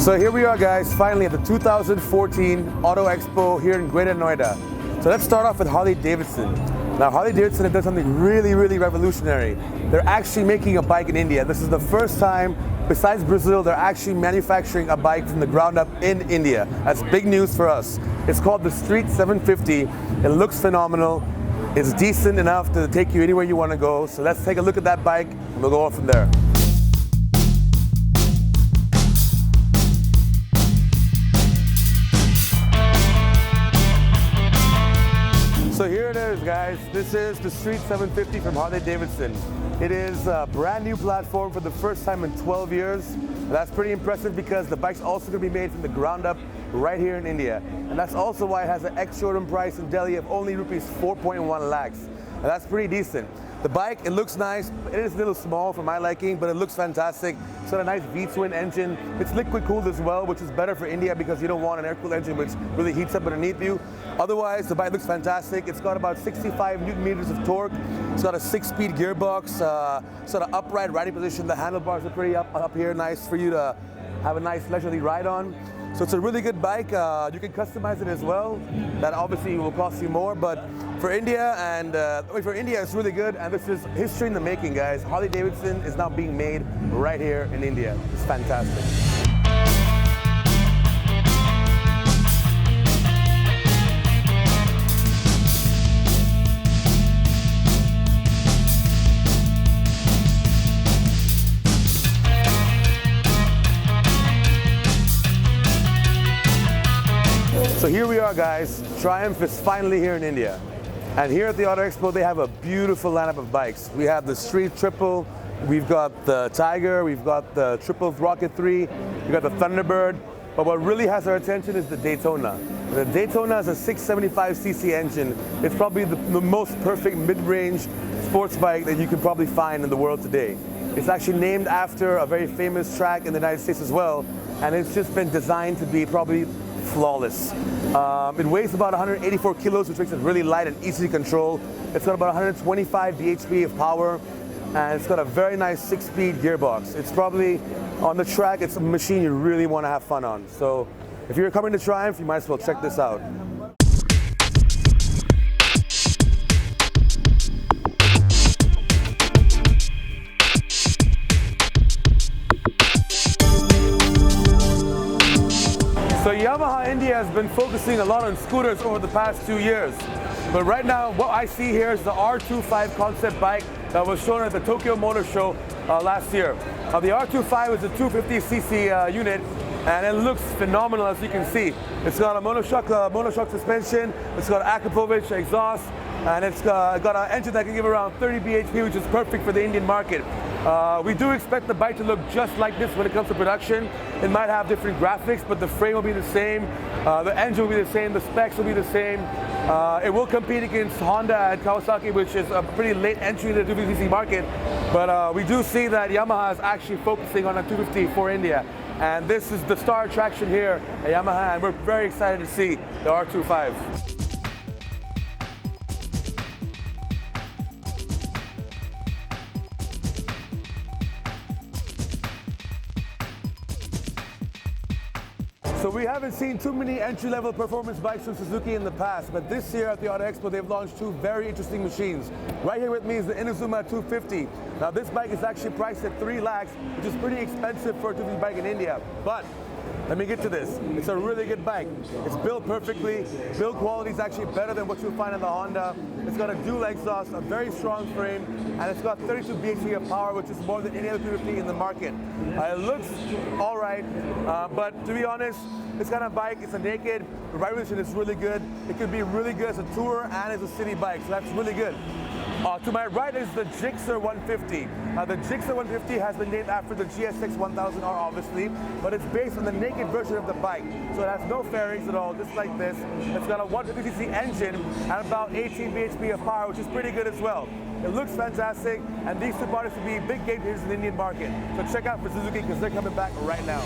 So here we are, guys, finally at the 2014 Auto Expo here in Greater Noida. So let's start off with Harley Davidson. Now Harley Davidson has done something really revolutionary. They're actually making a bike in India. This is the first time, besides Brazil, they're actually manufacturing a bike from the ground up in India. That's big news for us. It's called the Street 750. It looks phenomenal. It's decent enough to take you anywhere you want to go. So let's take a look at that bike and we'll go on from there. So here it is, guys. This is the Street 750 from Harley Davidson. It is a brand new platform for the first time in 12 years. And that's pretty impressive because the bike's also going to be made from the ground up right here in India. And that's also why it has an ex-showroom price in Delhi of only rupees 4.1 lakhs. And that's pretty decent. The bike, it looks nice. It is a little small for my liking, but it looks fantastic. It's got a nice V-twin engine. It's liquid cooled as well, which is better for India because you don't want an air-cooled engine which really heats up underneath you. Otherwise, the bike looks fantastic. It's got about 65 Newton meters of torque. It's got a 6-speed gearbox. It's got an upright riding position. The handlebars are pretty up here, nice for you to have a nice leisurely ride on. So it's a really good bike. You can customize it as well. That obviously will cost you more, but for India it's really good. And this is history in the making, guys. Harley Davidson is now being made right here in India. It's fantastic. So here we are, guys. Triumph is finally here in India. And here at the Auto Expo, they have a beautiful lineup of bikes. We have the Street Triple, we've got the Tiger, we've got the Triple Rocket 3, we've got the Thunderbird. But what really has our attention is the Daytona. The Daytona is a 675cc engine. It's probably the most perfect mid-range sports bike that you can probably find in the world today. It's actually named after a very famous track in the United States as well. And it's just been designed to be probably flawless. It weighs about 184 kilos, which makes it really light and easy to control. It's got about 125 bhp of power, and it's got a very nice 6-speed gearbox. It's probably, on the track, it's a machine you really want to have fun on. So if you're coming to Triumph, you might as well check this out. So Yamaha India has been focusing a lot on scooters over the past 2 years. But right now, what I see here is the R25 concept bike that was shown at the Tokyo Motor Show last year. Now the R25 is a 250cc unit, and it looks phenomenal, as you can see. It's got a monoshock suspension, it's got Akrapovic exhaust, and it's got an engine that can give around 30 bhp, which is perfect for the Indian market. We do expect the bike to look just like this when it comes to production. It might have different graphics, but the frame will be the same, the engine will be the same, the specs will be the same. It will compete against Honda and Kawasaki, which is a pretty late entry to the 250cc market. But we do see that Yamaha is actually focusing on a 250 for India. And this is the star attraction here at Yamaha, and we're very excited to see the R25. So we haven't seen too many entry-level performance bikes from Suzuki in the past, but this year at the Auto Expo they've launched two very interesting machines. Right here with me is the Inazuma 250. Now this bike is actually priced at 3 lakhs, which is pretty expensive for a 250 bike in India. But let me get to this. It's a really good bike. It's built perfectly. Build quality is actually better than what you'll find in the Honda. It's got a dual exhaust, a very strong frame, and it's got 32 bhp of power, which is more than any other 250 in the market. It looks all right, but to be honest, this kind of bike, it's a naked. The ride position is really good. It could be really good as a tour and as a city bike, so that's really good. To my right is the Gixxer 150. The Gixxer 150 has been named after the GSX 1000R, obviously, but it's based on the naked version of the bike. So it has no fairings at all, just like this. It's got a 150cc engine and about 18 bhp of power, which is pretty good as well. It looks fantastic, and these two products will be big game changers in the Indian market. So check out for Suzuki because they're coming back right now.